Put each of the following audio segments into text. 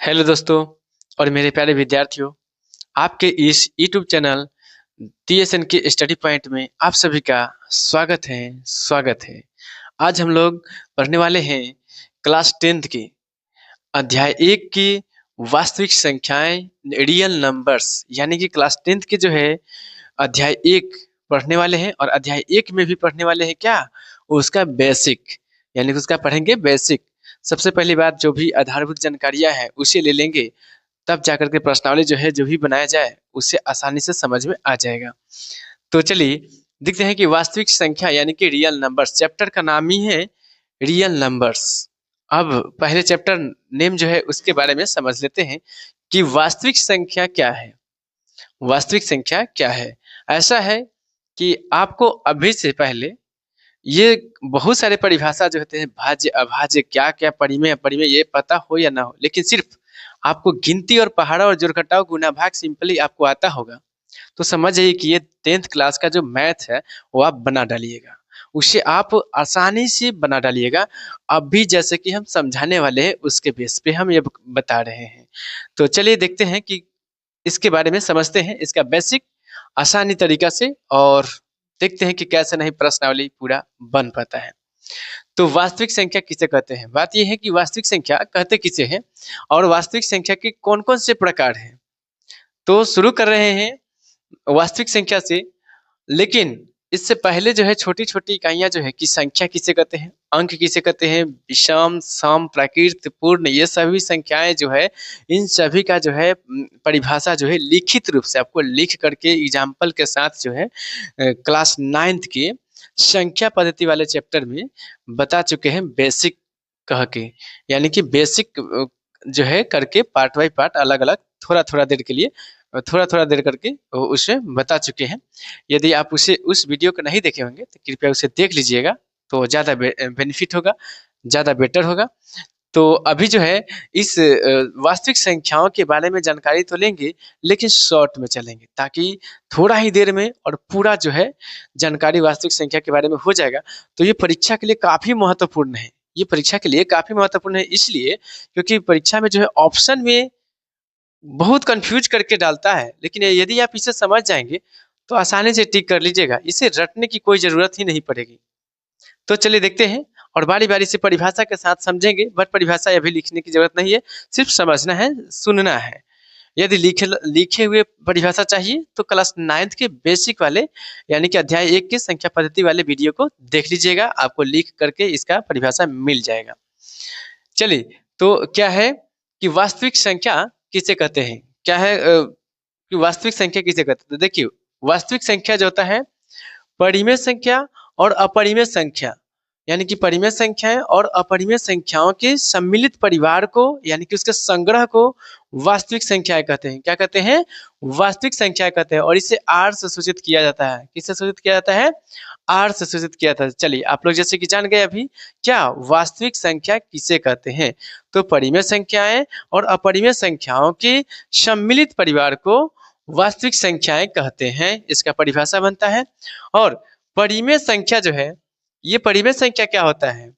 Hello दोस्तों और मेरे प्यारे विद्यार्थियों, आपके इस यूट्यूब चैनल टीएसएन के स्टडी पॉइंट में आप सभी का स्वागत है। आज हम लोग पढ़ने वाले हैं क्लास 10th की अध्याय 1 की वास्तविक संख्याएं रियल नंबर्स, यानी कि क्लास 10th के जो है अध्याय 1 पढ़ने वाले हैं और अध्याय 1 में भी पढ़ने वाले हैं क्या, उसका बेसिक, यानी कि उसका पढ़ेंगे बेसिक। सबसे पहली बात, जो भी आधारभूत जानकारियां हैं उसे ले लेंगे, तब जाकर के प्रश्नावली जो है जो भी बनाया जाए उससे आसानी से समझ में आ जाएगा। तो चलिए देखते हैं कि वास्तविक संख्या यानी कि रियल नंबर्स, चैप्टर का नाम ही है रियल नंबर्स। अब पहले चैप्टर नेम जो है उसके बारे में समझ लेते हैं कि वास्तविक संख्या क्या है। वास्तविक संख्या क्या है? ऐसा है कि आपको अभी से पहले ये बहुत सारे परिभाषा जो होते हैं, भाज्य अभाज्य क्या क्या परिमेय अपरिमेय, ये पता हो या ना हो, लेकिन सिर्फ आपको गिनती और पहाड़ा और जोड़ घटाव गुणा भाग सिंपली आपको आता होगा तो समझ जाइए कि ये 10th क्लास का जो मैथ है वो आप बना डालिएगा, उसे आप आसानी से बना डालिएगा। अभी जैसे कि हम समझाने वाले हैं उसके बेस पे हम ये बता रहे हैं। तो चलिए देखते हैं कि इसके बारे में समझते हैं, इसका बेसिक आसानी तरीका से, और देखते हैं कि कैसे नहीं प्रश्नावली पूरा बन पाता है। तो वास्तविक संख्या किसे कहते हैं? बात यह है कि वास्तविक संख्या कहते किसे हैं और वास्तविक संख्या के कौन कौन से प्रकार हैं। तो शुरू कर रहे हैं वास्तविक संख्या से, लेकिन इससे पहले जो है छोटी छोटी इकाइयां जो है कि संख्या किसे कहते हैं, अंक किसे कहते हैं, विषम सम प्राकृत पूर्ण, ये सभी संख्याएं जो है इन सभी का जो है परिभाषा जो है लिखित रूप से आपको लिख करके एग्जाम्पल के साथ जो है क्लास 9th के संख्या पद्धति वाले चैप्टर में बता चुके हैं, बेसिक कह के, यानी कि बेसिक जो है करके पार्ट बाई पार्ट अलग अलग थोड़ा थोड़ा देर के लिए थोड़ा थोड़ा देर करके उसे बता चुके हैं। यदि आप उस वीडियो को नहीं देखे होंगे तो कृपया उसे देख लीजिएगा, तो ज़्यादा बेनिफिट होगा, ज़्यादा बेटर होगा। तो अभी जो है इस वास्तविक संख्याओं के बारे में जानकारी तो लेंगे, लेकिन शॉर्ट में चलेंगे ताकि थोड़ा ही देर में और पूरा जो है जानकारी वास्तविक संख्या के बारे में हो जाएगा। तो ये परीक्षा के लिए काफ़ी महत्वपूर्ण है, ये परीक्षा के लिए काफ़ी महत्वपूर्ण है इसलिए क्योंकि परीक्षा में जो है ऑप्शन में बहुत कंफ्यूज करके डालता है, लेकिन यदि आप इसे समझ जाएंगे तो आसानी से टिक कर लीजिएगा, इसे रटने की कोई ज़रूरत ही नहीं पड़ेगी। तो चलिए देखते हैं और बारी-बारी से परिभाषा के साथ समझेंगे, बट परिभाषा अभी लिखने की ज़रूरत नहीं है, सिर्फ समझना है, सुनना है। यदि लिखे हुए परिभाषा चाहिए तो क्लास 9th के बेसिक वाले यानी कि अध्याय 1 के संख्या पद्धति वाले वीडियो को देख लीजिएगा, आपको लिख करके इसका परिभाषा मिल जाएगा। चलिए, तो क्या है कि वास्तविक संख्या किसे कहते हैं? क्या है कि वास्तविक संख्या किसे कहते हैं? तो देखिए, वास्तविक संख्या जो होता है परिमेय संख्या और अपरिमेय संख्या, यानी कि परिमेय संख्याएं और अपरिमेय संख्याओं के सम्मिलित परिवार को, यानी कि उसके संग्रह को वास्तविक संख्याएं कहते हैं। क्या कहते हैं? वास्तविक संख्याएं कहते हैं, और इसे आर से सूचित किया जाता है। किससे सूचित किया जाता है? आर से सूचित किया जाता है। चलिए आप लोग जैसे कि जान गए अभी क्या वास्तविक संख्या किसे कहते हैं। तो परिमेय संख्याएं और अपरिमेय संख्याओं के सम्मिलित परिवार को वास्तविक संख्याएं कहते हैं, इसका परिभाषा बनता है। और परिमेय संख्या जो है, ये परिमेय संख्या क्या होता है?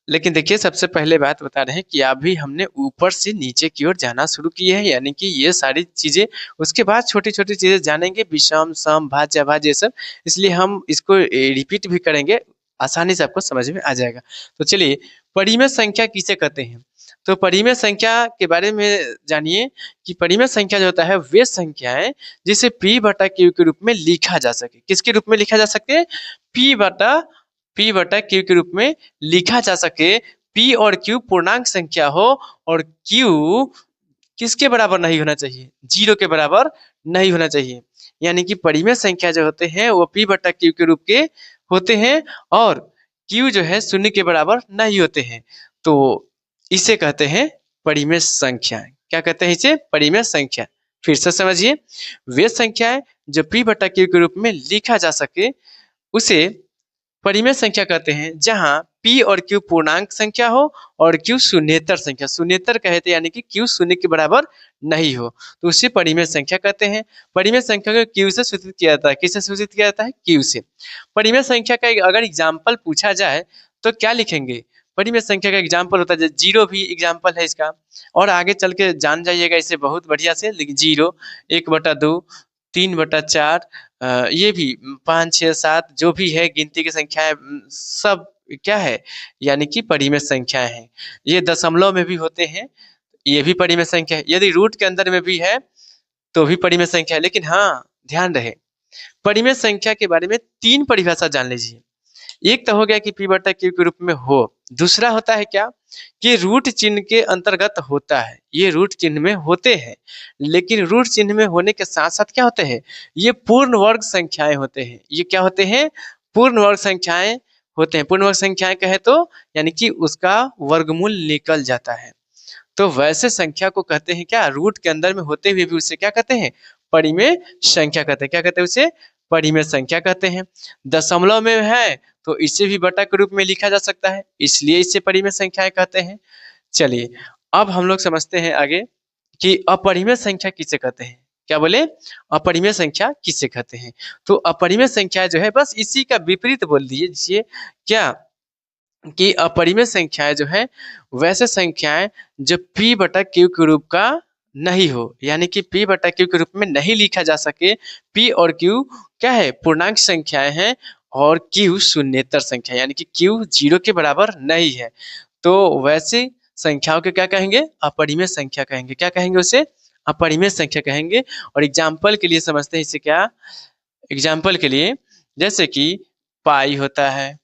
लेकिन देखिए सबसे पहले बात बता रहे हैं कि अभी हमने ऊपर से नीचे की ओर जाना शुरू किए हैं, यानी कि ये सारी चीजें, उसके बाद छोटी छोटी चीजें जानेंगे, विषम सम भाज्य अभाज्य ये सब, इसलिए हम इसको रिपीट भी करेंगे, आसानी से आपको समझ में आ जाएगा। तो चलिए, परिमेय संख्या किसे कहते हैं? तो परिमेय संख्या के बारे में जानिए कि परिमेय संख्या जो होता है वे संख्याएं जिसे पी बटा क्यू के रूप में लिखा जा सके। किसके रूप में लिखा जा सके? पी बटा क्यू के रूप में लिखा जा सके। पी और क्यू पूर्णांक संख्या हो और क्यू किसके बराबर नहीं होना चाहिए? 0 के बराबर नहीं होना चाहिए। यानी कि परिमेय संख्या जो होते हैं वो पी बटा क्यू के रूप के होते हैं और क्यू जो है 0 के बराबर नहीं होते हैं। तो इसे कहते हैं परिमेय संख्या। क्या कहते हैं इसे? परिमेय संख्या। फिर से समझिए, वे संख्याएं जो पी बटा क्यू के रूप में लिखा जा सके उसे परिमेय संख्या कहते हैं, जहां पी और क्यू पूर्णांक संख्या हो और क्यू शून्येतर संख्या, शून्येतर कहते हैं यानी कि क्यू 0 के बराबर नहीं हो, तो उसे परिमेय संख्या कहते हैं। परिमेय संख्या को क्यू से सूचित किया जाता है। किससे सूचित किया जाता है? क्यू से। परिमेय संख्या का अगर एग्जाम्पल पूछा जाए तो क्या लिखेंगे? परिमेय संख्या का एग्जाम्पल होता है, जीरो भी एग्जाम्पल है इसका, और आगे चल के जान जाइएगा इसे बहुत बढ़िया से। लेकिन जीरो, 1/2, 3/4, ये भी 5, 6, 7 जो भी है गिनती की संख्याएं सब क्या है, यानी कि परिमेय संख्याएं हैं। ये दशमलव में भी होते हैं, ये भी परिमेय संख्या है। यदि रूट के अंदर में भी है तो भी परिमेय संख्या है। लेकिन हाँ, ध्यान रहे, परिमेय संख्या के बारे में 3 परिभाषा जान लीजिए। एक तो हो गया कि p/q के रूप में हो। दूसरा होता है क्या, कि रूट चिन्ह के अंतर्गत होता है। ये रूट चिन्ह में होते हैं, लेकिन रूट चिन्ह में होने के साथ साथ क्या होते हैं, ये पूर्ण वर्ग संख्याएं होते हैं। ये क्या होते हैं, पूर्ण वर्ग संख्याएं होते हैं। पूर्ण वर्ग संख्याएं कहे तो यानी कि उसका वर्गमूल निकल जाता है। तो वैसे संख्या को कहते हैं क्या, रूट के अंदर में होते हुए भी उसे क्या कहते हैं, परिमेय संख्या कहते हैं। क्या कहते हैं उसे, परिमेय संख्या कहते हैं। दशमलव में है तो इसे भी बटा के रूप में लिखा जा सकता है, इसलिए इसे परिमेय संख्याएं कहते हैं। चलिए अब हम लोग समझते हैं आगे कि अपरिमेय संख्या किसे कहते हैं। क्या बोले, अपरिमेय संख्या किसे कहते हैं। तो अपरिमेय संख्या जो है बस इसी का विपरीत बोल दीजिए क्या, कि अपरिमेय संख्याएं जो है वैसे संख्याएं जो p/q के रूप का नहीं हो, यानी कि p/q के रूप में नहीं लिखा जा सके। p और q क्या है, पूर्णांक संख्याएं हैं, और q शून्येतर संख्या, यानी कि q 0 के बराबर नहीं है। तो वैसे संख्याओं के क्या कहेंगे, अपरिमेय संख्या कहेंगे। क्या कहेंगे उसे, अपरिमेय संख्या कहेंगे। और एग्जाम्पल के लिए समझते हैं इसे क्या, एग्जाम्पल के लिए जैसे कि पाई होता है,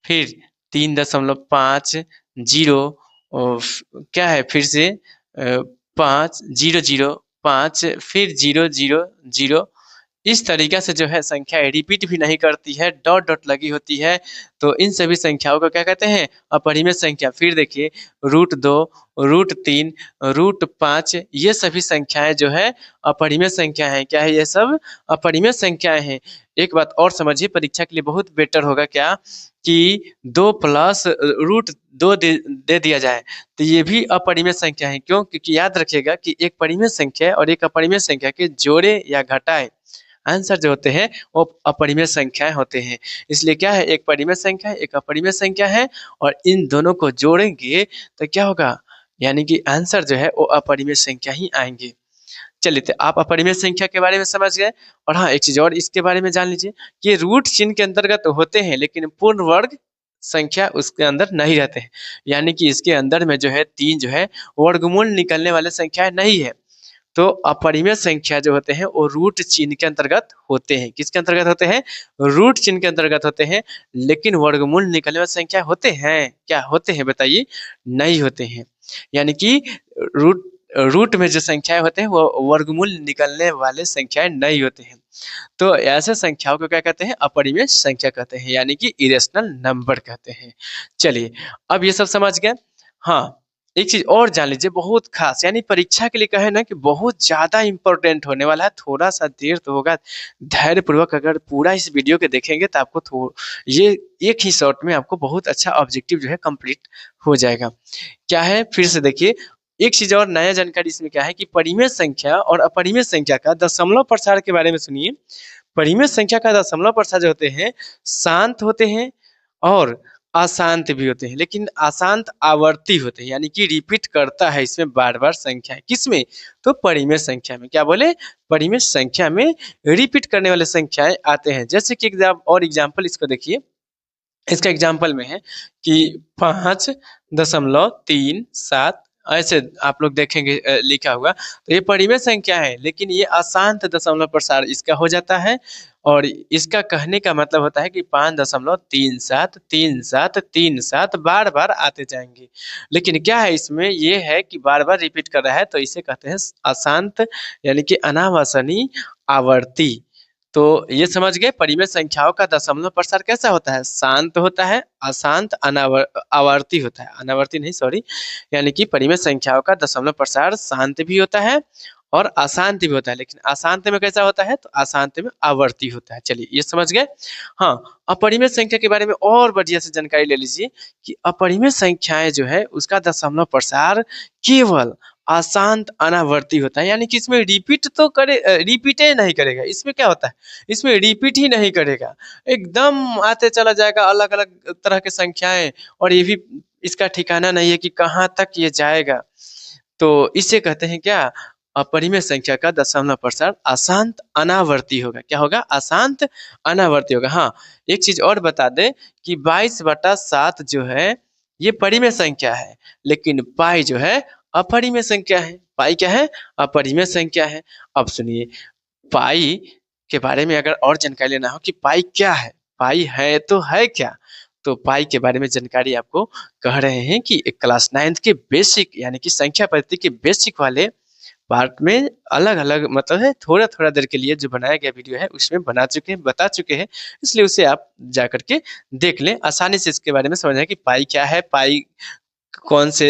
फिर 3.5 क्या है, फिर से 5 0 0 5, फिर 0 0 0। इस तरीका से जो है संख्या रिपीट भी नहीं करती है, डॉट डॉट लगी होती है। तो इन सभी संख्याओं को क्या कहते हैं, अपरिमेय संख्या। फिर देखिए √2, √3, √5, ये सभी संख्याएं जो है अपरिमेय संख्या है। क्या है, ये सब अपरिमेय संख्याएं हैं। एक बात और समझिए, परीक्षा के लिए बहुत बेटर होगा क्या, कि 2 प्लस √2 दे दिया जाए तो ये भी अपरिमेय संख्या है। क्यों, क्योंकि याद रखिएगा कि एक परिमेय संख्या और एक अपरिमेय संख्या के जोड़े या घटाए आंसर जो होते हैं वो अपरिमेय संख्याएं होते हैं। इसलिए क्या है, एक परिमेय संख्या है, एक अपरिमेय संख्या है, और इन दोनों को जोड़ेंगे तो क्या होगा, यानी कि आंसर जो है वो अपरिमेय संख्या ही आएंगे। चलिए, तो आप अपरिमेय संख्या के बारे में समझ गए। और हाँ, एक चीज और इसके बारे में जान लीजिए कि रूट चिन्ह के अंतर्गत होते हैं, लेकिन पूर्ण वर्ग संख्या उसके अंदर नहीं रहते हैं। यानी कि इसके अंदर में जो है 3 जो है वर्गमूल निकलने वाले संख्या नहीं है। तो अपरिमेय संख्या जो होते हैं वो रूट चिन्ह के अंतर्गत होते हैं। किसके अंतर्गत होते हैं, रूट चिन्ह के अंतर्गत होते हैं। लेकिन वर्गमूल निकलने वाली संख्या होते हैं, क्या होते हैं बताइए, नहीं होते हैं। यानी कि रूट रूट में जो संख्याएं होते हैं वो वर्गमूल निकलने वाले संख्याएं नहीं होते हैं। तो ऐसे संख्याओं को क्या कहते हैं, अपरिमेय संख्या कहते हैं, यानी कि इरेशनल नंबर कहते हैं। चलिए अब ये सब समझ गए। हाँ, एक चीज और जान लीजिए बहुत खास, यानी परीक्षा के लिए कहे ना कि बहुत ज्यादा इंपॉर्टेंट होने वाला है। थोड़ा सा देर तो होगा, धैर्य पूर्वक अगर पूरा इस वीडियो के देखेंगे तो आपको ये एक ही शॉट में आपको बहुत अच्छा ऑब्जेक्टिव जो है कंप्लीट हो जाएगा। क्या है, फिर से देखिए एक चीज और नया जानकारी इसमें क्या है कि परिमेय संख्या और अपरिमेय संख्या का दशमलव प्रसार के बारे में सुनिए। परिमेय संख्या का दशमलव प्रसार जो होते हैं शांत होते हैं और अशांत भी होते हैं, लेकिन अशांत आवर्ती होते हैं, यानी कि रिपीट करता है इसमें बार बार संख्या। किसमें, तो परिमेय संख्या में। क्या बोले, परिमेय संख्या में रिपीट करने वाले संख्याएं आते हैं। जैसे कि एग्जाम्पल इसको देखिए, इसका एग्जाम्पल में है कि 5.37 ऐसे आप लोग देखेंगे लिखा हुआ, तो ये परिमेय संख्या है, लेकिन ये अशांत दशमलव प्रसार इसका हो जाता है। और इसका कहने का मतलब होता है कि 5.373737 बार बार आते जाएंगे। लेकिन क्या है, इसमें ये है कि बार बार रिपीट कर रहा है, तो इसे कहते हैं अशांत, यानी कि अनावसनीय आवर्ती। तो ये समझ गए परिमेय संख्याओं का दशमलव प्रसार कैसा होता है, शांत होता है, अशांत, आवर्ती होता है, अनावर्ती नहीं सॉरी। यानी कि परिमेय संख्याओं का दशमलव प्रसार शांत भी होता है और अशांत भी होता है। लेकिन अशांत में कैसा होता है, तो अशांत में आवर्ती होता है। चलिए ये समझ गए। हाँ, अपरिमेय संख्या के बारे में और बढ़िया से जानकारी ले लीजिए कि अपरिमेय संख्याएं जो है उसका दशमलव प्रसार केवल अशांत अनावर्ती होता है। यानी कि इसमें रिपीट तो रिपीट ही नहीं करेगा। इसमें क्या होता है, इसमें रिपीट ही नहीं करेगा, एकदम आते चला जाएगा अलग अलग तरह के संख्याएं। और ये भी इसका ठिकाना नहीं है कि कहाँ तक ये जाएगा। तो इसे कहते हैं क्या, अपरिमेय संख्या का दशमलव प्रसार अशांत अनावर्ती होगा। क्या होगा? अशांत अनावर्ती होगा। हाँ, एक चीज और बता दें कि 22/7 जो है ये परिमेय संख्या है, लेकिन पाई जो है अपरिमेय संख्या है। पाई क्या है? अपरिमेय संख्या है। अब सुनिए, पाई के बारे में अगर और जानकारी लेना हो कि पाई क्या है, पाई है तो है क्या, तो पाई के बारे में जानकारी आपको कह रहे हैं कि एक क्लास 9th के बेसिक यानी कि संख्या पद्धति के बेसिक वाले पार्ट में अलग अलग मतलब है, थोड़ा थोड़ा देर के लिए जो बनाया गया वीडियो है उसमें बना चुके हैं, बता चुके हैं। इसलिए उसे आप जा करके देख लें, आसानी से इसके बारे में समझ आए कि पाई क्या है, पाई कौन से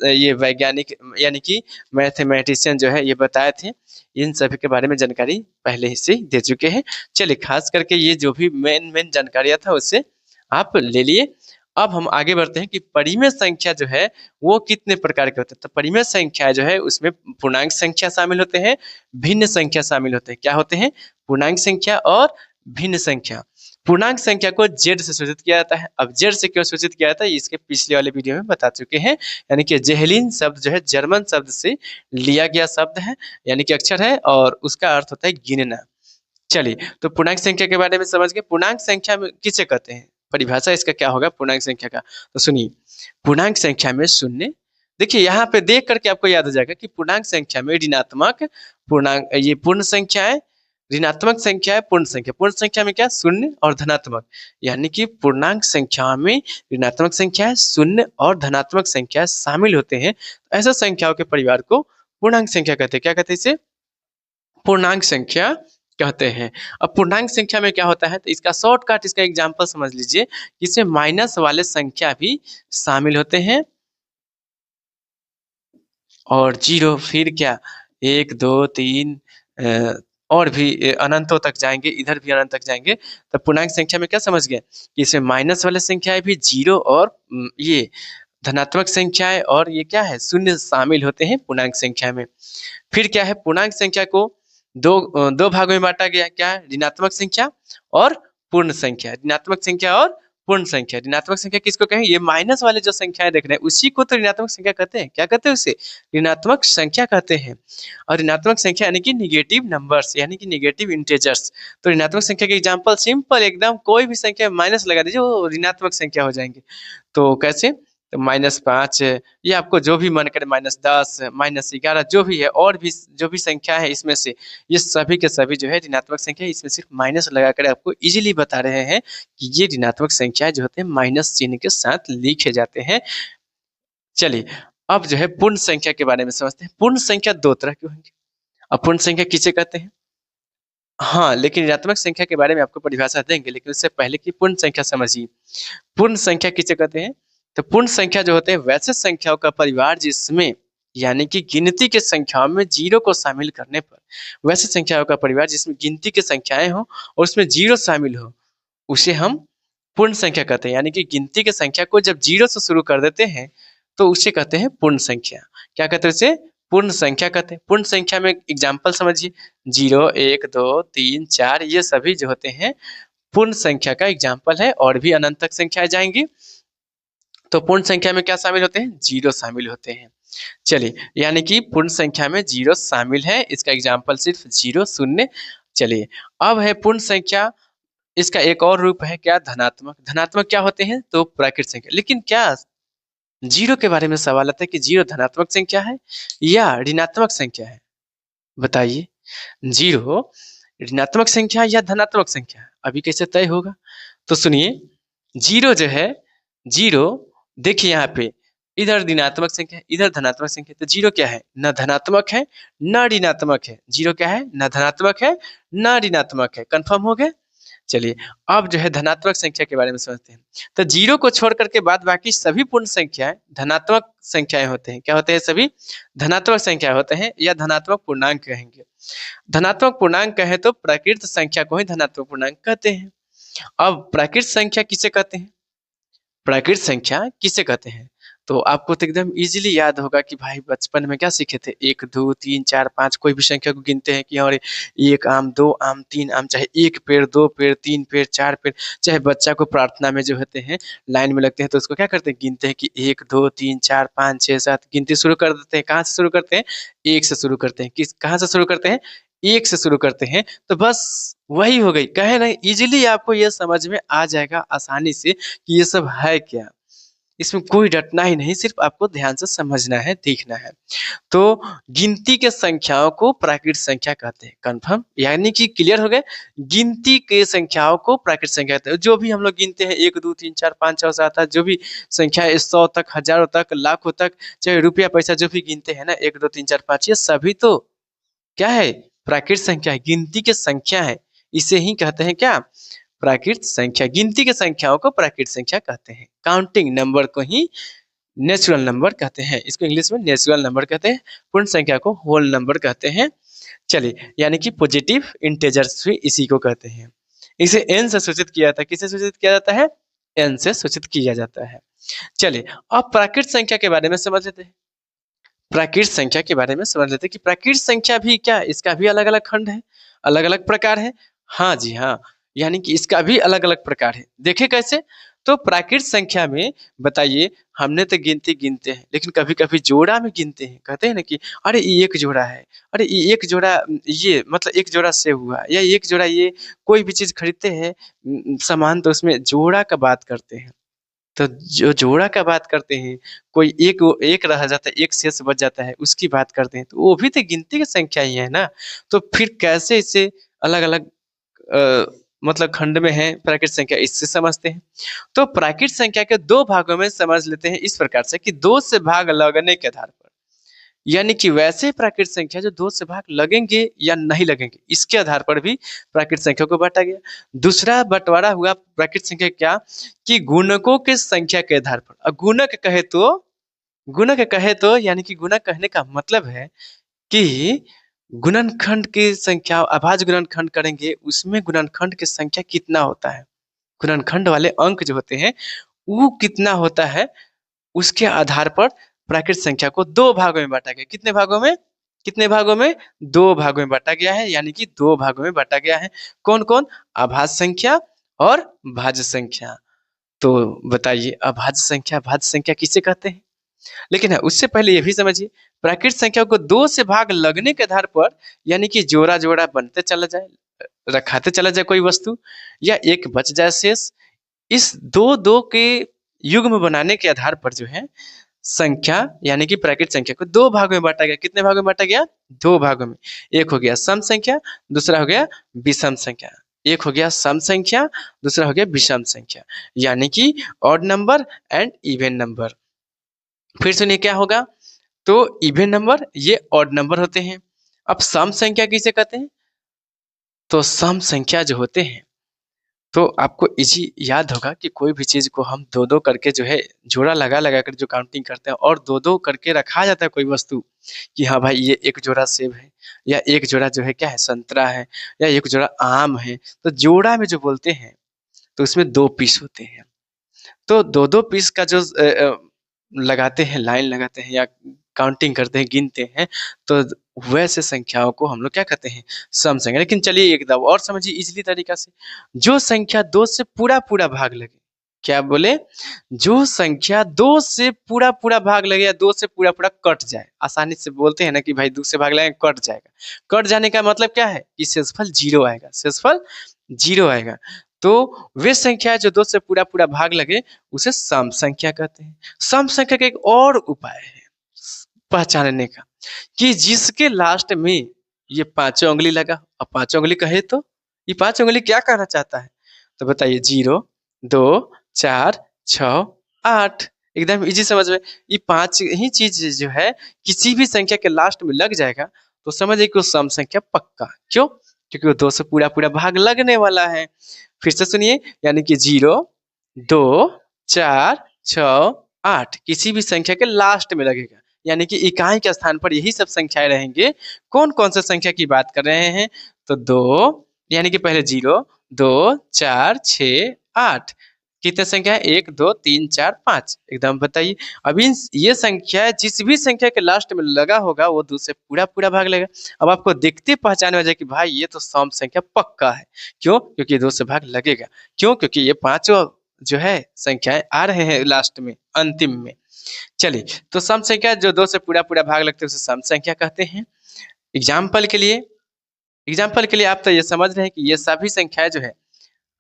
ये वैज्ञानिक यानी कि मैथमेटिशियन जो है ये बताए थे, इन सभी के बारे में जानकारी पहले ही से दे चुके हैं। चलिए, खास करके ये जो भी मेन जानकारियां था उससे आप ले लिए। अब हम आगे बढ़ते हैं कि परिमेय संख्या जो है वो कितने प्रकार के होते हैं। तो परिमेय संख्या जो है उसमें पूर्णांक संख्या शामिल होते हैं, भिन्न संख्या शामिल होते हैं। क्या होते हैं? पूर्णांक संख्या और भिन्न संख्या। पूर्णांक संख्या को जेड से सूचित किया जाता है। अब जेड से क्यों सूचित किया जाता है, इसके पिछले वाले वीडियो में बता चुके हैं। यानी कि जेहलिन शब्द जो है जर्मन शब्द से लिया गया शब्द है, यानी कि अक्षर है, और उसका अर्थ होता है गिनना। चलिए, तो पूर्णांक संख्या के बारे में समझ गए। पूर्णांक संख्या में किसे कहते हैं, परिभाषा इसका क्या होगा पूर्णांक संख्या का, तो सुनिए। पूर्णांक संख्या में शून्य, देखिए यहाँ पे देख करके आपको याद हो जाएगा कि पूर्णांक संख्या में ऋणात्मक पूर्णांक, ये पूर्ण संख्या है, ऋणात्मक संख्या है, पूर्ण संख्या। पूर्ण संख्या में क्या? शून्य और धनात्मक। यानी कि पूर्णांक संख्या में ऋणात्मक संख्या, शून्य और धनात्मक संख्या शामिल होते हैं। ऐसे संख्याओं के परिवार को पूर्णांक संख्या कहते हैं। क्या कहते हैं इसे? पूर्णांक संख्या कहते हैं। अब पूर्णांक संख्या में क्या होता है, तो इसका शॉर्टकट, इसका एग्जांपल समझ लीजिए। इसमें माइनस वाले संख्या भी शामिल होते हैं और जीरो, फिर क्या, 1 2 3 और भी अनंतों तक जाएंगे, इधर भी अनंत तक जाएंगे। तो पूर्णांक संख्या में क्या समझ गए कि इसमें माइनस वाले संख्याएं भी, जीरो और ये धनात्मक संख्याएं और ये क्या है, शून्य शामिल होते हैं पूर्णांक संख्या में। फिर क्या है, पूर्णांक संख्या को दो भागों में बांटा गया। क्या है? ऋणात्मक संख्या और पूर्ण संख्या। ऋणात्मक संख्या और पूर्ण संख्या। ऋणात्मक संख्या किसको कहें? ये माइनस वाले जो संख्याएं देख रहे हैं उसी को तो ऋणात्मक संख्या कहते हैं। क्या कहते हैं उसे? ऋणात्मक संख्या कहते हैं। और ऋणात्मक संख्या यानी कि निगेटिव नंबर्स, यानी कि निगेटिव इंटेजर्स। तो ऋणात्मक संख्या के एग्जाम्पल सिंपल एकदम, कोई भी संख्या माइनस लगा दीजिए वो ऋणात्मक संख्या हो जाएंगे। तो कैसे? तो -5, ये आपको जो भी मन करे, -10, -11, जो भी है, और भी जो भी संख्या है इसमें से, ये सभी के सभी जो है ऋणात्मक संख्या है। इसमें सिर्फ माइनस लगाकर आपको इजीली बता रहे हैं कि ये ऋणात्मक संख्या जो होते हैं माइनस चिन्ह के साथ लिखे जाते हैं। चलिए, अब जो है पूर्ण संख्या के बारे में समझते हैं। पूर्ण संख्या दो तरह की होंगी। अब पूर्ण संख्या किसे कहते हैं? हाँ, लेकिन ऋणात्मक संख्या के बारे में आपको परिभाषा देंगे, लेकिन उससे पहले की पूर्ण संख्या समझिए। पूर्ण संख्या किसे कहते हैं? तो पूर्ण संख्या जो होते हैं वैसे संख्याओं का परिवार जिसमें, यानी कि गिनती के संख्याओं में जीरो को शामिल करने पर, वैसे संख्याओं का परिवार जिसमें गिनती के संख्याएं हो और उसमें जीरो शामिल हो, उसे हम पूर्ण संख्या कहते हैं। यानी कि गिनती के संख्या को जब जीरो से शुरू कर देते हैं तो उसे कहते हैं पूर्ण संख्या। क्या कहते हैं उसे? पूर्ण संख्या कहते हैं। पूर्ण संख्या में एग्जाम्पल समझिए, 0 1 2 3 4, ये सभी जो होते हैं पूर्ण संख्या का एग्जाम्पल है, और भी अनंत तक संख्याएं जाएंगी। तो पूर्ण संख्या में क्या शामिल होते हैं? जीरो शामिल होते हैं। चलिए, यानी कि पूर्ण संख्या में जीरो शामिल है, इसका एग्जाम्पल सिर्फ 0 0। चलिए, अब है पूर्ण संख्या, इसका एक और रूप है क्या? धनात्मक। धनात्मक क्या होते हैं? तो प्राकृत संख्या। लेकिन क्या जीरो के बारे में सवाल आता है कि जीरो धनात्मक संख्या है या ऋणात्मक संख्या है? बताइए, जीरो ऋणात्मक संख्या या धनात्मक संख्या है? अभी कैसे तय होगा? तो सुनिए, जीरो जो है, जीरो, देखिए यहाँ पे, इधर ऋणात्मक संख्या, इधर धनात्मक संख्या। तो जीरो क्या है? न धनात्मक है न ऋणात्मक है। जीरो क्या है? न धनात्मक है न ऋणात्मक है। कंफर्म हो गया? चलिए, अब जो है धनात्मक संख्या के बारे में समझते हैं। तो जीरो को छोड़ करके बाद बाकी सभी पूर्ण संख्याएं धनात्मक संख्याएं होते हैं। क्या होते हैं? सभी धनात्मक संख्या होते हैं, या धनात्मक पूर्णांक कहेंगे। धनात्मक पूर्णांक कहे तो प्राकृत संख्या को ही धनात्मक पूर्णांक कहते हैं। अब प्राकृत संख्या किसे कहते हैं? प्राकृत संख्या किसे कहते हैं? तो आपको तो एकदम इजीली याद होगा कि भाई बचपन में क्या सीखे थे, 1 2 3 4 5 कोई भी संख्या को गिनते हैं कि और 1 आम 2 आम 3 आम, चाहे 1 पेड़ 2 पेड़ 3 पेड़ 4 पेड़, चाहे बच्चा को प्रार्थना में जो होते हैं लाइन में लगते हैं तो उसको क्या करते हैं, गिनते हैं कि 1 2 3 4 5 6 7, गिनती शुरू कर देते हैं। कहाँ से शुरू करते हैं, 1 से शुरू करते हैं। किस कहाँ से शुरू करते हैं, 1 से शुरू करते हैं। तो बस वही हो गई, कहे ना इजीली आपको ये समझ में आ जाएगा आसानी से कि ये सब है क्या। इसमें कोई रटना ही नहीं, सिर्फ आपको ध्यान से समझना है, देखना है। तो गिनती के संख्याओं को प्राकृत संख्या कहते हैं। कंफर्म, यानी कि क्लियर हो गए। गिनती के संख्याओं को प्राकृत संख्या कहते हैं। जो भी हम लोग गिनते हैं 1 2 3 4 5 6 7 8, जो भी संख्या है 100 तक, हजारों तक, लाखों तक, चाहे रुपया पैसा जो भी गिनते हैं ना 1 2 3 4 5, ये सभी तो क्या है, प्राकृत संख्या है, गिनती के संख्या है। इसे ही कहते हैं क्या, प्राकृत संख्या। गिनती के संख्याओं को प्राकृत संख्या कहते हैं। काउंटिंग नंबर को ही नेचुरल नंबर कहते हैं। इसको इंग्लिश में नेचुरल नंबर कहते हैं। पूर्ण संख्या को होल नंबर कहते हैं। चलिए, यानी कि पॉजिटिव इंटेजर्स भी इसी को कहते हैं। इसे एन से सूचित किया जाता है। किससे सूचित किया जाता है, एन से सूचित किया जाता है। चलिए, अब प्राकृत संख्या के बारे में समझ लेते हैं। प्राकृत संख्या के बारे में समझ लेते हैं कि प्राकृत संख्या भी क्या, इसका भी अलग अलग खंड है, अलग अलग प्रकार है। हाँ जी हाँ, यानी कि इसका भी अलग अलग प्रकार है। देखे कैसे, तो प्राकृत संख्या में बताइए, हमने तो गिनती गिनते हैं लेकिन कभी कभी जोड़ा में गिनते हैं। कहते हैं ना कि अरे ये एक जोड़ा है, अरे ये एक जोड़ा, ये मतलब एक जोड़ा सेब हुआ, या एक जोड़ा, ये कोई भी चीज खरीदते हैं सामान, तो उसमें जोड़ा का बात करते हैं। तो जो जोड़ा का बात करते हैं, कोई एक एक रह जाता है, एक शेष बच जाता है, उसकी बात करते हैं, तो वो भी तो गिनती की संख्या ही है ना। तो फिर कैसे इसे अलग अलग मतलब खंड में है प्राकृत संख्या, इससे समझते हैं। तो प्राकृत संख्या के दो भागों में समझ लेते हैं इस प्रकार से कि दो से भाग लगने के आधार पर, यानी कि वैसे प्राकृत संख्या जो दो से भाग लगेंगे या नहीं लगेंगे, इसके आधार पर भी प्राकृत संख्या को बांटा गया। दूसरा बंटवारा हुआ प्राकृत संख्या क्या, कि गुणकों के संख्या के आधार पर। और गुणक कहे तो यानी कि गुणक कहने का मतलब है कि गुणनखंड की संख्या, अभाज्य गुणनखंड करेंगे उसमें गुणनखंड की संख्या कितना होता है, गुणनखंड वाले अंक जो होते हैं वो कितना होता है, उसके आधार पर प्राकृत संख्या को दो भागों में बांटा गया। कितने भागों में, कितने भागों में, दो भागों में बांटा गया है। यानी कि दो भागों में बांटा गया है। कौन कौन, अभाज्य संख्या और भाज्य संख्या। तो बताइए, अभाज्य संख्या भाज्य संख्या किसे कहते हैं। लेकिन उससे पहले ये भी समझिए, प्राकृत संख्या को दो से भाग लगने के आधार पर, यानी कि जोड़ा जोड़ा बनते चला जाए, रखाते चला जाए कोई वस्तु, या एक बच जाए शेष, इस दो दो के युग्म बनाने के आधार पर जो है संख्या, यानी कि प्राकृत संख्या को दो भागों में बांटा गया। कितने भागों में बांटा गया, दो भागों में। एक हो गया सम संख्या, दूसरा हो गया विषम संख्या। एक हो गया सम संख्या, दूसरा हो गया विषम संख्या, यानी कि odd number and even number. फिर सुनिए क्या होगा, तो इवन नंबर ये ऑड नंबर होते हैं। अब सम संख्या किसे कहते हैं, तो सम संख्या जो होते हैं, तो आपको इजी याद होगा कि कोई भी चीज को हम दो दो करके जो है जोड़ा लगा लगा कर जो काउंटिंग करते हैं, और दो दो करके रखा जाता है कोई वस्तु, कि हाँ भाई ये एक जोड़ा सेब है, या एक जोड़ा जो है क्या है संतरा है, या एक जोड़ा आम है। तो जोड़ा में जो बोलते हैं तो उसमें दो पीस होते हैं। तो दो दो पीस का जो लगाते हैं, लाइन लगाते हैं या काउंटिंग करते हैं, गिनते हैं, तो वैसे संख्याओं को हम लोग क्या कहते हैं, सम संख्या। लेकिन चलिए एक दफा और समझिए इजली तरीका से, जो संख्या दो से पूरा पूरा भाग लगे, क्या बोले, जो संख्या दो से पूरा पूरा भाग लगे या दो से पूरा पूरा कट जाए, आसानी से बोलते हैं ना कि भाई दो से भाग लगे कट जाएगा। कट जाने का मतलब क्या है कि शेषफल जीरो आएगा, शेषफल जीरो आएगा। तो वे संख्या जो दो से पूरा पूरा भाग लगे उसे सम संख्या कहते हैं। सम संख्या का एक और उपाय है पहचानने का, कि जिसके लास्ट में ये पांचों उंगली लगा, अब पांचों उंगली कहे तो ये पांच उंगली क्या कहना चाहता है, तो बताइए 0 2 4 6 8। एकदम इजी समझ में, ये पांच ही चीज जो है किसी भी संख्या के लास्ट में लग जाएगा तो समझिए कि वो सम संख्या पक्का। क्यों, क्योंकि वो दो से पूरा पूरा भाग लगने वाला है। फिर से सुनिए, यानी कि 0 2 4 6 8 किसी भी संख्या के लास्ट में लगेगा, यानी कि इकाई के स्थान पर यही सब संख्याएं रहेंगे। कौन कौन से संख्या की बात कर रहे हैं, तो दो, यानी कि पहले 0 2 4 6 8, कितने संख्या है? 1 2 3 4 5। एकदम बताइए। अब इन ये संख्या जिस भी संख्या के लास्ट में लगा होगा वो 2 से पूरा-पूरा भाग लेगा। अब आपको देखते ही पहचान में आ जाए कि भाई ये तो सम संख्या पक्का है। क्यों? क्योंकि 2 से भाग लगेगा। क्यों? क्योंकि ये पाँचों जो है संख्याएँ आ रहे हैं लास्ट में, अंतिम में। चलिए, तो सम संख्या जो 2 से पूरा-पूरा भाग लगते हैं उसे सम संख्या कहते हैं। एग्ज़ाम्पल के लिए आप तो ये समझ रहे हैं कि ये सभी संख्याएँ जो है,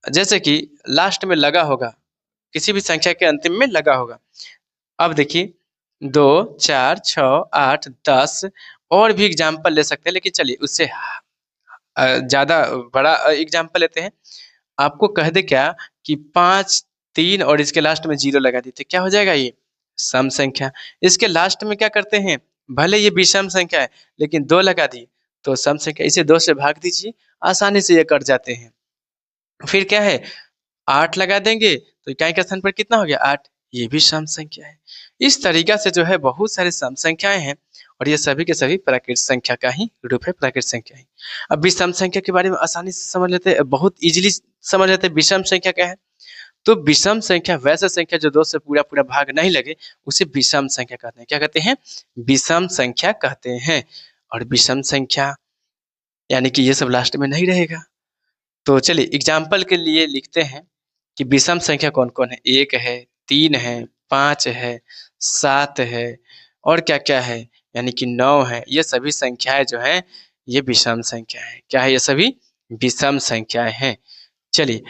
जैसे कि लास्ट में लगा होगा, किसी भी संख्या के अंतिम में लगा होगा। अब देखिए 2, 4, 6, 8, 10 और भी एग्ज़ाम्पल ले सकते हैं, लेकिन चलिए उससे ज़्यादा बड़ा एग्ज़ाम्पल लेते हैं। आपको कह दें क्या कि 5, 3 और इसके लास्ट में 0 लगा देते, क्या हो जाएगा ये? सम संख्या। इसके लास्ट में क्या करते हैं, भले ये विषम संख्या है, लेकिन 2 लगा दिए, तो सम संख्या। इसे 2 से भाग दीजिए, आसानी से ये कट जाते हैं। फिर क्या है, 8 लगा देंगे, तो इकाई के स्थान पर कितना हो गया? 8। ये भी सम संख्या है। इस तरीक़ा से जो है बहुत सारे सम संख्याएँ हैं और ये सभी के सभी प्राकृत संख्या का ही रूप है, प्राकृत संख्या ही। अब विषम संख्या के बारे में आसानी से समझ लेते हैं, बहुत ईज़िली समझ लेते हैं विषम संख्या क्या है। तो विषम संख्या वैसे संख्या जो 2 से पूरा-पूरा भाग नहीं लगे, उसे विषम संख्या कहते हैं। क्या कहते हैं? विषम संख्या कहते हैं। और विषम संख्या यानी कि ये सब लास्ट में नहीं रहेगा। तो चलिए एग्ज़ाम्पल के लिए लिखते हैं कि विषम संख्या कौन-कौन है? 1 है, 3 है, 5 है, 7 है और क्या-क्या है? यानी कि 9 है। ये सभी संख्याएँ जो हैं, ये विषम संख्या है। क्या है ये सभी? विषम संख्याएँ हैं। चलिए,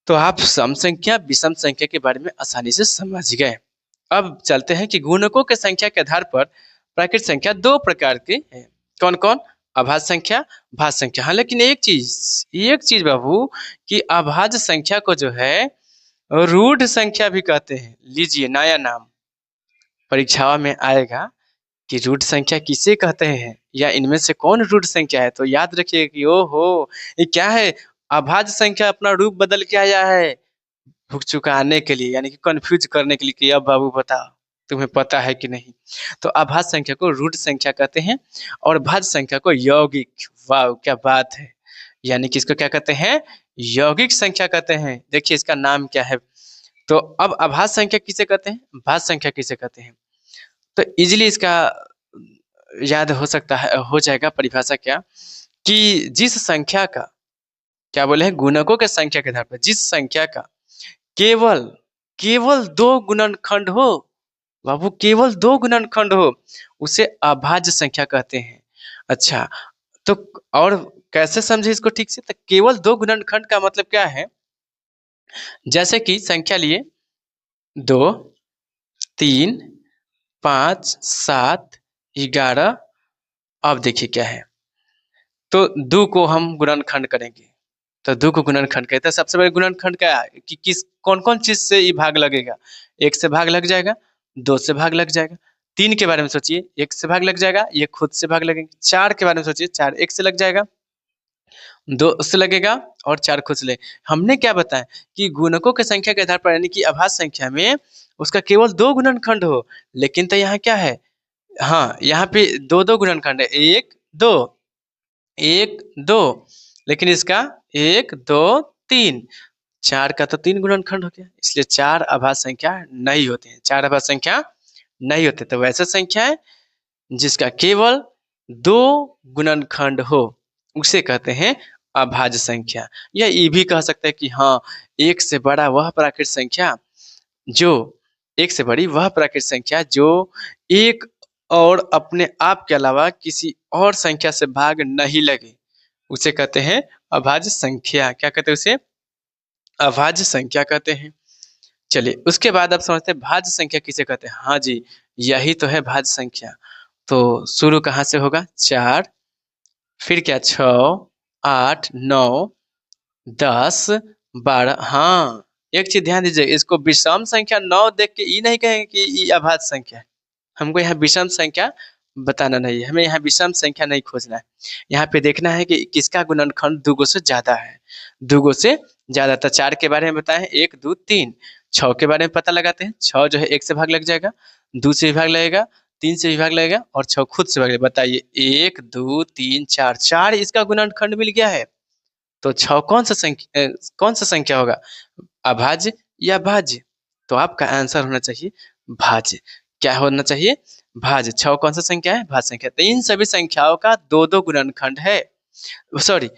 तो आप सम संख्या, विषम संख्या के बारे में आसानी से समझ गए। अब चलते हैं कि गुणकों के संख्या के आधार पर प्राकृत संख्या 2 प्रकार के हैं। कौन-कौन? अभाज्य संख्या, भाज्य संख्या। हाँ, लेकिन एक चीज़ बाबू कि अभाज्य संख्या को जो है रूढ़ संख्या भी कहते हैं। लीजिए नया नाम परीक्षाओं में आएगा कि रूढ़ संख्या किसे कहते हैं या इनमें से कौन रूढ़ संख्या है? तो याद रखिए कि ओहो! ये क्या है? अभाज्य संख्या अपना रूप बदल के आया है। भुक-चुकाने के लिए यानी कि कन्फ्यूज़ करने के लिए कि अब बाबू बताओ, तुम्हें पता है कि नहीं? तो अभाज्य संख्या को रूढ़ संख्या कहते हैं और भाज्य संख्या को यौगिक। वाओ! क्या बात है! यानी कि इसको क्या कहते हैं? यौगिक संख्या कहते हैं। देखिए इसका नाम क्या है? तो अब अभाज्य संख्या किसे कहते हैं? भाज्य संख्या किसे कहते हैं? तो ईज़िली इसका याद हो सकता है, हो जाएगा परिभाषा क्या कि जिस संख्या का, क्या बोले हैं, गुणकों के संख्या के आधार पर जिस संख्या का केवल केवल 2 गुणनखंड हो, बाबू केवल 2 गुणनखंड हो, उसे अभाज्य संख्या कहते हैं। अच्छा, तो और कैसे समझे इसको ठीक से? तो केवल 2 गुणनखंड का मतलब क्या है? जैसे कि संख्या लिए 2, 3, 5, 7, 11। अब देखिए क्या है, तो 2 को हम गुणनखंड करेंगे, तो 2 को गुणनखंड कहते हैं। सबसे पहले गुणनखंड क्या है कि किस कौन-कौन चीज़ से ये भाग लगेगा? 1 से भाग लग जाएगा, 2 से भाग लग जाएगा। 3 के बारे में सोचिए, 1 से भाग लग जाएगा, ये खुद से भाग लगेंगे। 4 के बारे में सोचिए, 4 1 से लग जाएगा, 2 से लगेगा और 4 खुद से ले। हमने क्या बताया कि गुणकों की संख्या के आधार पर यानी कि अभाज्य संख्या में उसका केवल 2 गुणनखंड हो, लेकिन तो यहाँ क्या है? हाँ, यहाँ पे 2-2 गुणनखंड है। 1, 2, 1, 2, लेकिन इसका 1, 2, 3, 4 का तो 3 गुणनखंड हो गया, इसलिए 4 अभाज्य संख्या नहीं होते हैं। 4 अभाज्य संख्या नहीं होते। तो वैसे संख्या है जिसका केवल 2 गुणनखंड हो, उसे कहते हैं अभाज्य संख्या। या ये भी कह सकते हैं कि हाँ, 1 से बड़ा वह प्राकृत संख्या जो 1 से बड़ी वह प्राकृत संख्या जो एक और अपने आप के अलावा किसी और संख्या से भाग नहीं लगे, उसे कहते हैं अभाज्य संख्या। क्या कहते हैं उसे? अभाज्य संख्या कहते हैं। चलिए उसके बाद आप समझते हैं भाज्य संख्या किसे कहते हैं? हाँ जी, यही तो है भाज्य संख्या। तो शुरू कहाँ से होगा? 4, फिर क्या 6, 8, 9, 10, 12। हाँ, एक चीज़ ध्यान दीजिए, इसको विषम संख्या 9 देख के ये नहीं कहेंगे कि ये अभाज्य संख्या है। हमको यहाँ विषम संख्या बताना नहीं है, हमें यहाँ विषम संख्या नहीं खोजना है। यहाँ पे देखना है कि किसका गुणनखंड 2 से ज़्यादा है। 2 से ज़्यादा, तो 4 के बारे में बताएँ 1, 2, 3। 6 के बारे में पता लगाते हैं, 6 जो है 1 से भाग लग जाएगा, 2 से भी भाग लगेगा, 3 से भी भाग लगेगा और 6 खुद से भाग लगेगा। बताइए 1, 2, 3, 4, 4 इसका गुणनखंड मिल गया है। तो 6 कौन सा संख्या होगा? अभाज्य या भाज्य? तो आपका आंसर होना चाहिए भाज्य। क्या होना चाहिए? भाज्य। 6 कौन सा संख्या है? भाज्य संख्या। तो इन सभी संख्याओं का 2-2 गुणनखंड है। सॉरी,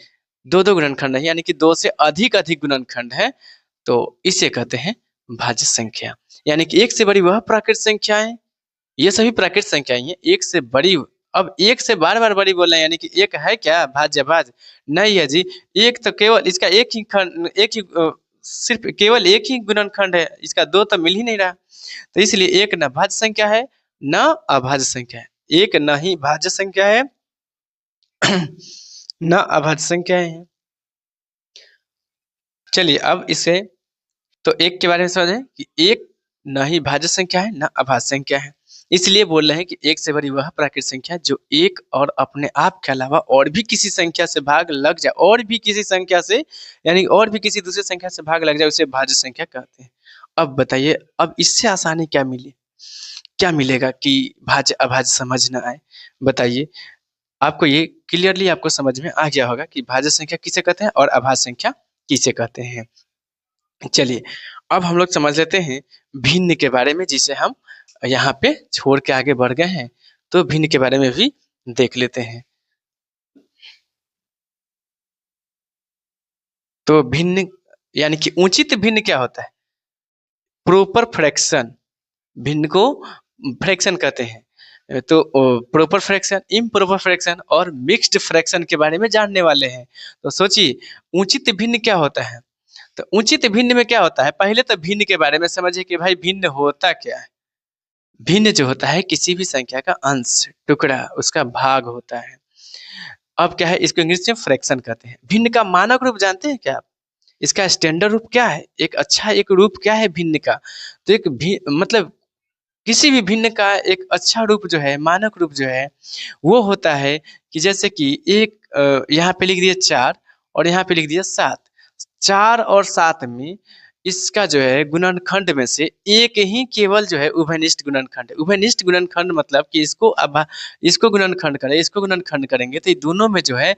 2-2 गुणनखंड है, यानी कि 2 से अधिक गुणनखंड है, तो इसे कहते हैं भाज्य संख्या। यानी कि 1 से बड़ी वह प्राकृत संख्याएँ, ये सभी प्राकृत संख्याएँ हैं, 1 से बड़ी। अब 1 से बार-बार बड़ी बोल रहे हैं, यानी कि 1 है क्या भाज्य भाज्य? नहीं है जी। 1 तो केवल इसका एक ही सिर्फ़ केवल 1 ही गुणनखंड है, इसका 2 तो मिल ही नहीं रहा। तो इसलिए 1 ना भाज्य संख्या है, ना अभाज्य संख्या है। 1 ना ही भाज्य संख्या है, ना अभाज्य संख्याएँ हैं। चलिए अब इसे तो 1 के बारे में समझें कि 1 ना ही भाज्य संख्या है, ना अभाज्य संख्या है। इसलिए बोल रहे हैं कि 1 से बड़ी वह प्राकृत संख्या जो 1 और अपने आप के अलावा और भी किसी संख्या से भाग लग जाए, और भी किसी संख्या से, यानी और भी किसी दूसरी संख्या से भाग लग जाए, उसे भाज्य संख्या कहते हैं। अब बताइए, अब इससे आसानी क्या मिली? क्या मिलेगा कि भाज्य अभाज्य समझ ना आए? बताइए। आपको ये क्लियरली आपको समझ में आ गया होगा कि भाज्य संख्या किसे कहते हैं और अभाज्य संख्या किसे कहते हैं। चलिए, अब हम लोग समझ लेते हैं भिन्न के बारे में, जिसे हम यहाँ पे छोड़ के आगे बढ़ गए हैं, तो भिन्न के बारे में भी देख लेते हैं। तो भिन्न यानी कि उचित भिन्न क्या होता है? Proper fraction. भिन्न को फ्रैक्शन कहते हैं। तो प्रॉपर फ्रैक्शन, इम्प्रॉपर फ्रैक्शन और मिक्स्ड फ्रैक्शन के बारे में जानने वाले हैं। तो सोचिए, उचित भिन्न क्या होता है? तो उचित भिन्न में क्या होता है? पहले तो भिन्न के बारे में समझिए कि भाई भिन्न होता क्या है? भिन्न जो होता है किसी भी संख्या का अंश, टुकड़ा, उसका भाग होता है। अब क्या है, इसको इंग्लिश में फ्रैक्शन कहते हैं। भिन्न का मानक रूप जानते हैं क्या आप? इसका स्टैंडर्ड रूप क्या है? एक अच्छा एक रूप क्या है भिन्न का? तो एक भी मतलब किसी भी भिन्न का एक अच्छा रूप जो है, मानक रूप जो है, वो होता है कि जैसे कि एक यहाँ पे लिख दिया 4 और यहाँ पे लिख दिया 7। 4 और 7 में इसका जो है गुणनखंड में से एक ही केवल जो है उभयनिष्ठ गुणनखंड है। उभयनिष्ठ गुणनखंड मतलब कि इसको गुणनखंड करें, इसको गुणनखंड करेंगे तो ये दोनों में जो है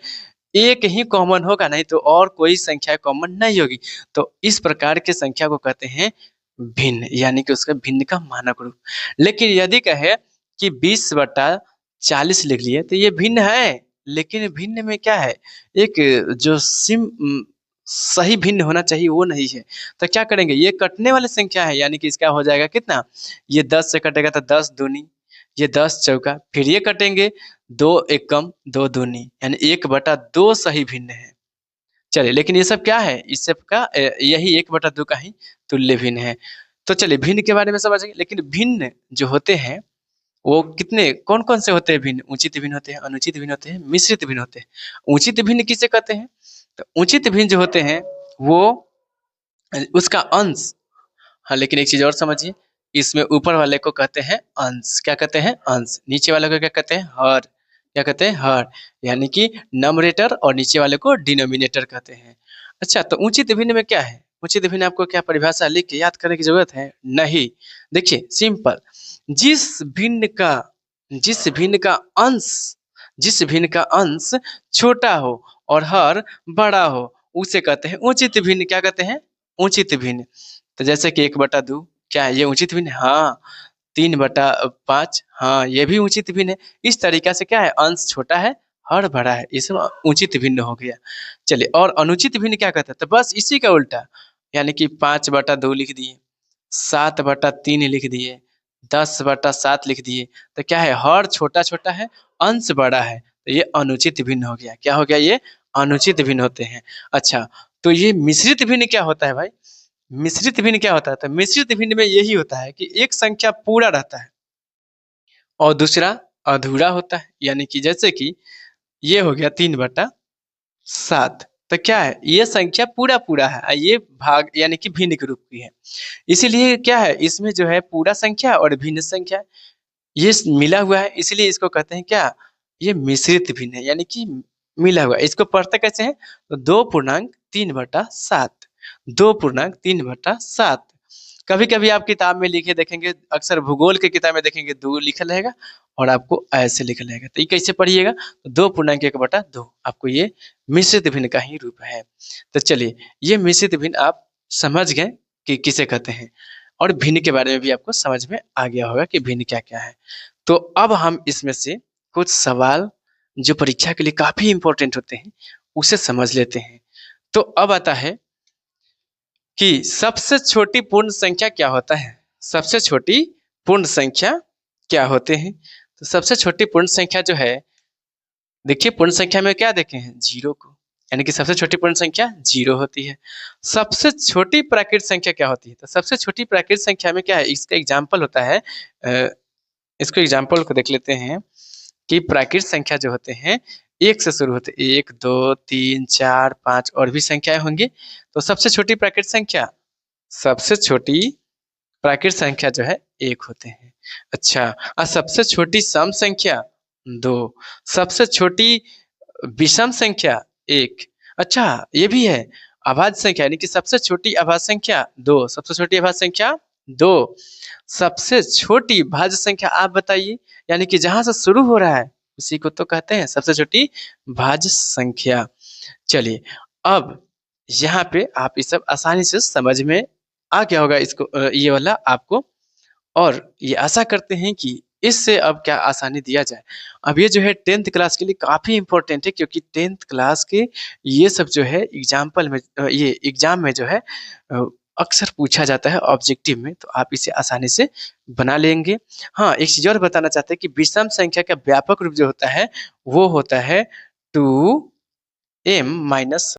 एक ही कॉमन होगा, नहीं तो और कोई संख्या कॉमन नहीं होगी। तो इस प्रकार के संख्या को कहते हैं भिन्न, यानी कि उसका भिन्न का मानक रूप। लेकिन यदि कहे कि 20/40 लिख लिए तो ये भिन्न है, लेकिन भिन्न में क्या है, एक जो सही भिन्न होना चाहिए वो नहीं है। तो क्या करेंगे, ये कटने वाली संख्या है, यानी कि इसका हो जाएगा कितना, ये 10 से कटेगा तो 10 दूनी, ये 10 चौका, फिर ये कटेंगे 2 एकम 2 दूनी, यानी 1/2 सही भिन्न है। चलिए, लेकिन ये सब क्या है, इस सब का यही 1/2 का ही तुल्य भिन्न है। तो चलिए भिन्न के बारे में समझ गए, लेकिन भिन्न जो होते हैं वो कितने कौन-कौन से होते हैं भिन्न? उचित भिन्न होते हैं, अनुचित भिन्न होते हैं, मिश्रित भिन्न होते हैं। उचित भिन्न किसे कहते हैं? तो उचित भिन्न जो होते हैं वो उसका अंश, हाँ, लेकिन एक चीज़ और समझिए, इसमें ऊपर वाले को कहते हैं अंश। क्या कहते हैं? अंश। नीचे वाले को क्या कहते हैं? हर। क्या कहते हैं? हर। यानी कि न्यूमरेटर और नीचे वाले को डिनोमिनेटर कहते हैं। अच्छा, तो उचित भिन्न में क्या है? उचित भिन्न आपको क्या परिभाषा लिख के याद करने की ज़रूरत है? नहीं। देखिए सिंपल, जिस भिन्न का जिस भिन्न का अंश जिस भिन्न का अंश छोटा हो और हर बड़ा हो, उसे कहते हैं उचित भिन्न। क्या कहते हैं? उचित भिन्न। तो जैसे कि 1/2 क्या है, ये उचित भिन्न है? हाँ। 3/5 हाँ, ये भी उचित भिन्न है। इस तरीक़ा से क्या है, अंश छोटा है, हर बड़ा है, इसमें उचित भिन्न हो गया। चलिए, और अनुचित भिन्न क्या कहता है? तो बस इसी का उल्टा, यानी कि 5/2 लिख दिए, 7/3 लिख दिए, 10/7 लिख दिए, तो क्या है, हर छोटा-छोटा है, अंश बड़ा है, तो ये अनुचित भिन्न हो गया। क्या हो गया ये? अनुचित भिन्न होते हैं। अच्छा, तो ये मिश्रित भिन्न क्या होता है भाई? मिश्रित भिन्न क्या होता है? तो मिश्रित भिन्न में यही होता है कि एक संख्या पूरा रहता है और दूसरा अधूरा होता है। यानी कि जैसे कि ये हो गया 3/7, तो क्या है, ये संख्या पूरा-पूरा है, ये भाग यानी कि भिन्न के रूप की है। इसीलिए क्या है, इसमें जो है पूरा संख्या और भिन्न संख्या ये मिला हुआ है, इसलिए इसको कहते हैं क्या? ये मिश्रित भिन्न है, यानी कि मिला हुआ है। इसको पढ़ते कैसे हैं? तो 2.3/7, 2.3/7। कभी-कभी आप किताब में लिखे देखेंगे, अक्सर भूगोल की किताब में देखेंगे 2 लिखा रहेगा और आपको ऐसे लिखा रहेगा। तो ये कैसे पढ़िएगा? तो 2.1/2, आपको ये मिश्रित भिन्न का ही रूप है। तो चलिए, ये मिश्रित भिन्न आप समझ गए कि किसे कहते हैं, और भिन्न के बारे में भी आपको समझ में आ गया होगा कि भिन्न क्या-क्या है। तो अब हम इसमें से कुछ सवाल जो परीक्षा के लिए काफ़ी इम्पोर्टेंट होते हैं, उसे समझ लेते हैं। तो अब आता है कि सबसे छोटी पूर्ण संख्या क्या होता है? सबसे छोटी पूर्ण संख्या क्या होते हैं? तो सबसे छोटी पूर्ण संख्या जो है, देखिए पूर्ण संख्या में क्या देखे हैं? 0 को, यानी कि सबसे छोटी पूर्ण संख्या 0 होती है। सबसे छोटी प्राकृत संख्या क्या होती है? तो सबसे छोटी प्राकृत संख्या में क्या है? इसका एग्ज़ाम्पल होता है इसको एग्ज़ाम्पल को देख लेते हैं कि प्राकृत संख्या जो होते हैं 1 से शुरू होते हैं। 1, 2, 3, 4, 5 और भी संख्याएँ होंगी। तो सबसे छोटी प्राकृत संख्या, सबसे छोटी प्राकृत संख्या जो है 1 होते हैं। अच्छा, और सबसे छोटी सम संख्या 2, सबसे छोटी विषम संख्या 1। अच्छा, ये भी है अभाज्य संख्या, यानी कि सबसे छोटी अभाज्य संख्या 2, सबसे छोटी अभाज्य संख्या 2। सबसे छोटी भाज्य संख्या आप बताइए, यानी कि जहाँ से शुरू हो रहा है उसी को तो कहते हैं सबसे छोटी भाज्य संख्या। चलिए, अब यहाँ पे आप ये सब आसानी से समझ में आ गया होगा इसको ये वाला आपको, और ये आशा करते हैं कि इससे अब क्या आसानी दिया जाए। अब ये जो है 10th क्लास के लिए काफ़ी इम्पोर्टेंट है, क्योंकि 10th क्लास के ये सब जो है एग्ज़ाम्पल में ये एग्ज़ाम में जो है अ, अक्सर पूछा जाता है ऑब्जेक्टिव में, तो आप इसे आसानी से बना लेंगे। हाँ, एक चीज़ और बताना चाहते हैं कि विषम संख्या का व्यापक रूप जो होता है, वो होता है 2m -